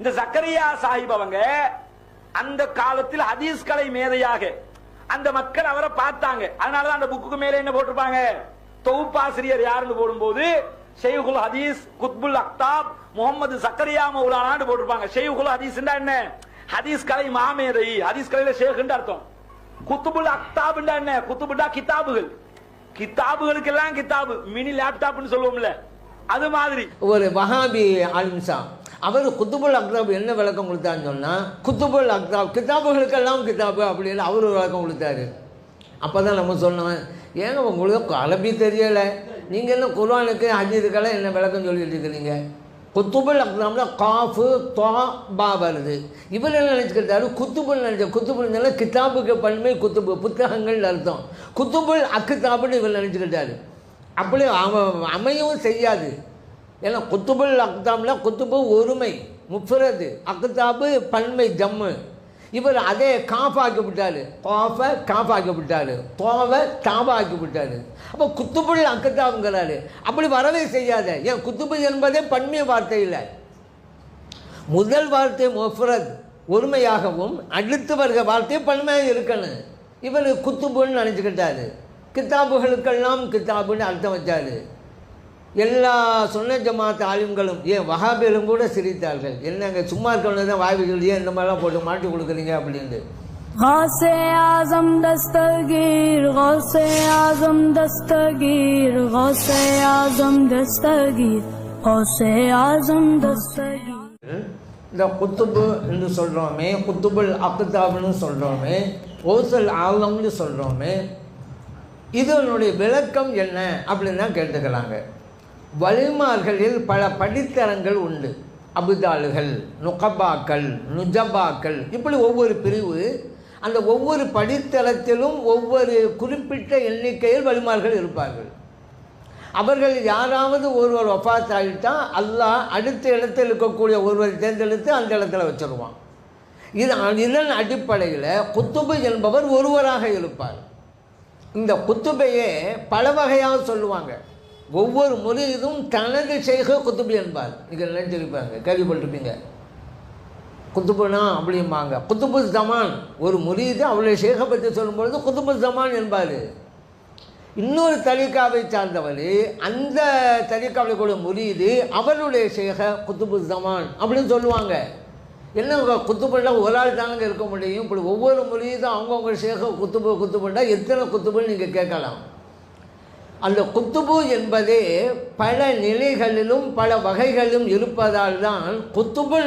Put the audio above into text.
இந்த ஜக்கரியா சாஹிப் அவங்க அந்த காலத்தில் ஹதீஸ்களை மேதையாக அந்த மக்கள் அவரை பார்த்தாங்க. அதனாலதான் அந்த புக்கு மேல என்ன போட்டிருப்பாங்க, தொகுப்பாசிரியர் யாருன்னு போடும்போது ஷெய்குல் ஹதீஸ் குத்புல் அக்தாப் முகமது ஜக்கரியா மௌலானான்னு போட்டிருப்பாங்க. ஷெய்குல் ஹதீஸ் என்ன, ஹதீஸ் கலை மாமேதை, ஹதீஸ் கலையில ஷேഖ்னு அர்த்தம். குத்துபுல் அக்தாப் என்ன, குத்துபுல்லா கிதாபுகள், கிதாபுகளுக்கு எல்லாம் கிதாபு, மினி லேப்டாப்னு சொல்லுவோம்ல அது மாதிரி. ஒரு வஹாபி ஆலிம்சா அவர் குத்துபுல் அக்தாப் என்ன விளக்கம் கொடுத்தான்னு சொன்னால், குத்துபுல் அக்தாப் கிதாபுகளுக்கெல்லாம் கிதாபு அப்படின்னு அவர் ஒரு விளக்கம் கொடுத்தாரு. அப்போ தான் நம்ம சொன்னோம், ஏங்க உங்களுக்கு அரபி தெரியலை, நீங்கள் என்ன குர்ஆனுக்கு ஹதீஸுக்கெல்லாம் என்ன விளக்கம் சொல்லிட்டு இருக்கிறீங்க? குத்துபுல் அக்தாம்ல காஃபு தா பா வருது. இவர் என்ன நினச்சிக்கிட்டாரு, குத்துபுல் நினச்ச குத்துபுல் கிதாபுக்கு பன்மை குத்துபு புத்தகங்கள் அர்த்தம், குத்துபுல் அக்குதாபுன்னு இவர் நினச்சிக்கிட்டாரு. அப்படி அமையவும் செய்யாது. ஏன்னா குத்துபுல் அக்தாம்ல குத்துபு ஒருமை முஃப்ரது, அக்தாபு பன்மை ஜம்மு. இவர் அதே காஃபாக்கி விட்டார், காஃபை காஃபாக்கி விட்டார், தோவை தாபா ஆக்கி விட்டார். அப்போ குத்துபுல் அக்தாப்ங்கிறாரு. அப்படி வரவே செய்யாத. ஏன் குத்துபு என்பதே பன்மை வார்த்தை இல்லை. முதல் வார்த்தை முஃப்ரத் ஒருமையாகவும் அடுத்து வருகிற வார்த்தை பன்மையாக இருக்கணும். இவர் குத்துபுன்னு நினச்சிக்கிட்டாரு. கிதாபுகளுக்கெல்லாம் கிதாபுன்னு அர்த்தம் வச்சார். எல்லா சுன்ன ஜமாத் ஆலிம்களும் ஏன் வஹாபிகளும் கூட சிரித்தார்கள். என்னங்க சும்மா இருக்கவங்க தான் வாய்ப்புகள் ஏன் இந்த மாதிரிலாம் போட்டு மாட்டி கொடுக்குறீங்க அப்படின்னு. गौसे आज़म दस्तगीर, गौसे आज़म दस्तगीर, गौसे आज़म दस्तगीर, गौसे आज़म दस्तगीर. இந்த குத்துபு என்று சொல்கிறோமே, குத்துபுல் அக்தாப்னு சொல்கிறோமே, கௌசுல் ஆலம்னு சொல்கிறோமே, இதனுடைய விளக்கம் என்ன அப்படின்னு தான் கேட்டுக்கிறாங்க. வலிமார்களில் பல படித்தரங்கள் உண்டு. அபுதால்கள், நுகபாக்கள், நுஜபாக்கள், இப்படி ஒவ்வொரு பிரிவு. அந்த ஒவ்வொரு படித்தரத்திலும் ஒவ்வொரு குறிப்பிட்ட எண்ணிக்கையில் வலிமார்கள் இருப்பார்கள். அவர்கள் யாராவது ஒருவர் வஃபாத் ஆகிட்டால் அல்லாஹ் அடுத்த இடத்தில் இருக்கக்கூடிய ஒருவர் தேர்ந்தெடுத்து அந்த இடத்துல வச்சுருவான். இதன் அடிப்படையில் குத்துபு என்பவர் ஒருவராக இருப்பார். இந்த குத்துபையே பல வகையாக சொல்லுவாங்க. ஒவ்வொரு முரீதும் தனது ஷேഖ് குத்துபு என்பார். நீங்கள் நினைச்சிருப்பாங்க, கேள்விப்பட்டிருப்பீங்க. குத்துபுனா அப்படிம்பாங்க. குத்துபு ஜமான் ஒரு முரீது அவருடைய ஷேഖை பற்றி சொல்லும்பொழுது குத்துபு ஜமான் என்பார். இன்னொரு தரீகாவை சார்ந்தவர் அந்த தரீகாவில் கூட முரீது அவருடைய ஷேഖை குத்துபு ஜமான் அப்படின்னு சொல்லுவாங்க. என்ன குத்துபுலாம் ஒரு ஆள் தானங்க இருக்க முடியும். இப்படி ஒவ்வொரு முரீதும் அவங்கவுங்க ஷேഖை குத்துபுண்டா எத்தனை குத்துபுன்னு நீங்கள் கேட்கலாம். அந்த குத்துபு என்பதே பல நிலைகளிலும் பல வகைகளிலும் இருப்பதால் தான் குத்துபு